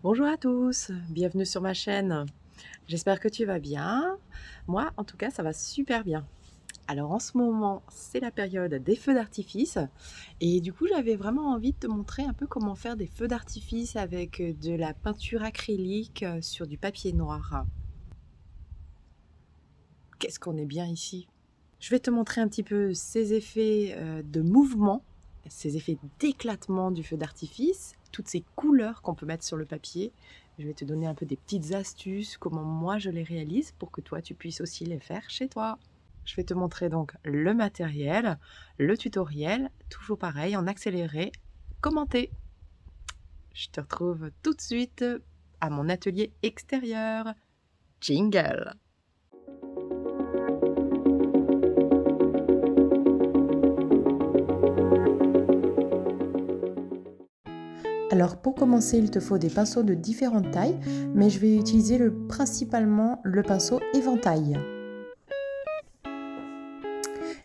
Bonjour à tous, bienvenue sur ma chaîne. J'espère que tu vas bien. Moi, en tout cas, ça va super bien. Alors en ce moment, c'est la période des feux d'artifice et du coup, j'avais vraiment envie de te montrer un peu comment faire des feux d'artifice avec de la peinture acrylique sur du papier noir. Qu'est-ce qu'on est bien ici! Je vais te montrer un petit peu ces effets de mouvement, ces effets d'éclatement du feu d'artifice, toutes ces couleurs qu'on peut mettre sur le papier. Je vais te donner un peu des petites astuces, comment moi je les réalise pour que toi tu puisses aussi les faire chez toi. Je vais te montrer donc le matériel, le tutoriel, toujours pareil, en accéléré, commenté. Je te retrouve tout de suite à mon atelier extérieur. Jingle! Alors pour commencer, il te faut des pinceaux de différentes tailles, mais je vais utiliser principalement le pinceau éventail.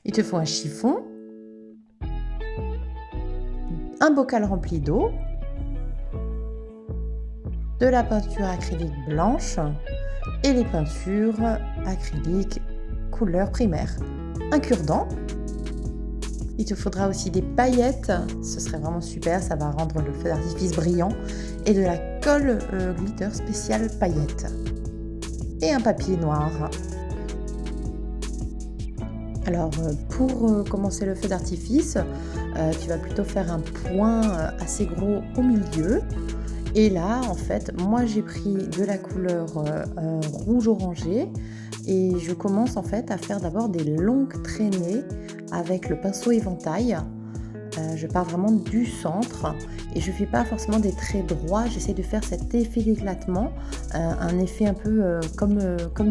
Il te faut un chiffon, un bocal rempli d'eau, de la peinture acrylique blanche et les peintures acryliques couleur primaire. Un cure-dent. Il te faudra aussi des paillettes, ce serait vraiment super, ça va rendre le feu d'artifice brillant, et de la colle glitter spéciale paillettes. Et un papier noir. Alors pour commencer le feu d'artifice, tu vas plutôt faire un point assez gros au milieu. Et là, en fait, moi j'ai pris de la couleur rouge orangé et je commence en fait à faire d'abord des longues traînées avec le pinceau éventail. Je pars vraiment du centre et je ne fais pas forcément des traits droits, j'essaie de faire cet effet d'éclatement, un effet un peu comme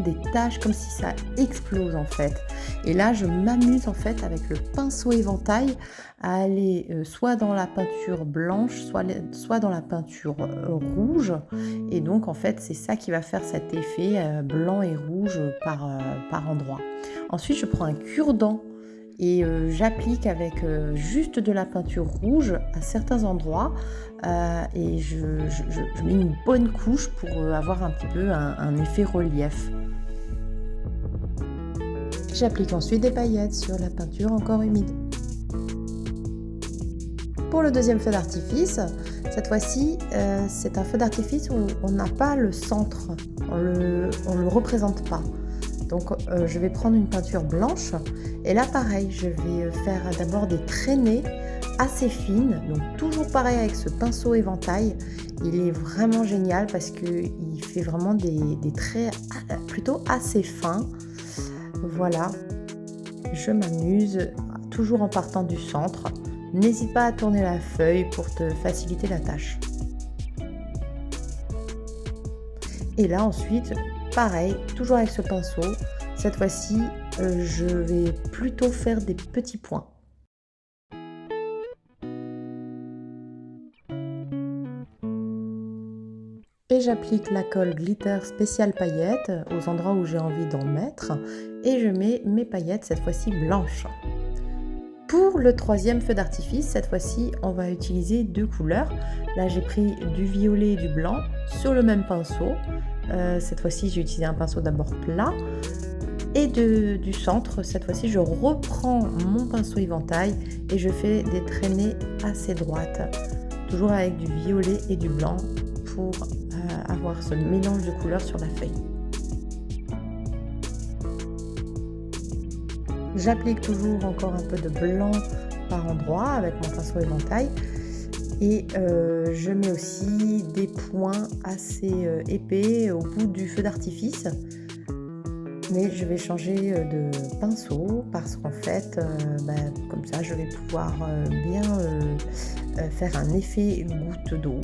des taches, comme si ça explose en fait. Et là je m'amuse en fait avec le pinceau éventail à aller soit dans la peinture blanche, soit dans la peinture rouge, et donc en fait c'est ça qui va faire cet effet blanc et rouge par endroit. Ensuite je prends un cure-dent et j'applique avec juste de la peinture rouge à certains endroits et je mets une bonne couche pour avoir un petit peu un effet relief. J'applique ensuite des paillettes sur la peinture encore humide. Pour le deuxième feu d'artifice, cette fois-ci, c'est un feu d'artifice où on n'a pas le centre, on le représente pas. Donc je vais prendre une peinture blanche et là pareil, je vais faire d'abord des traînées assez fines, donc toujours pareil avec ce pinceau éventail. Il est vraiment génial parce qu'il fait vraiment des traits plutôt assez fins. Voilà, je m'amuse toujours en partant du centre. N'hésite pas à tourner la feuille pour te faciliter la tâche. Et là ensuite, pareil, toujours avec ce pinceau, cette fois-ci, je vais plutôt faire des petits points. Et j'applique la colle glitter spéciale paillettes aux endroits où j'ai envie d'en mettre. Et je mets mes paillettes, cette fois-ci blanches. Pour le troisième feu d'artifice, cette fois-ci, on va utiliser deux couleurs. Là, j'ai pris du violet et du blanc sur le même pinceau. Cette fois-ci, j'ai utilisé un pinceau d'abord plat. Et du centre, cette fois-ci, je reprends mon pinceau éventail et je fais des traînées assez droites. Toujours avec du violet et du blanc pour avoir ce mélange de couleurs sur la feuille. J'applique toujours encore un peu de blanc par endroit avec mon pinceau éventail. Et je mets aussi des points assez épais au bout du feu d'artifice. Mais je vais changer de pinceau parce qu'en fait, comme ça, je vais pouvoir bien faire un effet goutte d'eau.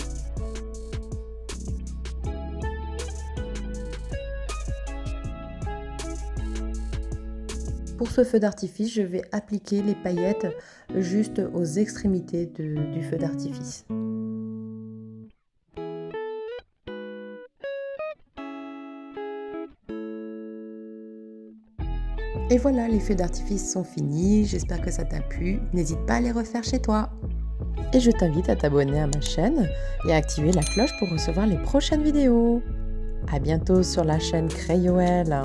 Pour ce feu d'artifice, je vais appliquer les paillettes juste aux extrémités du feu d'artifice. Et voilà, les feux d'artifice sont finis, j'espère que ça t'a plu. N'hésite pas à les refaire chez toi. et je t'invite à t'abonner à ma chaîne et à activer la cloche pour recevoir les prochaines vidéos. À bientôt sur la chaîne Crayoel.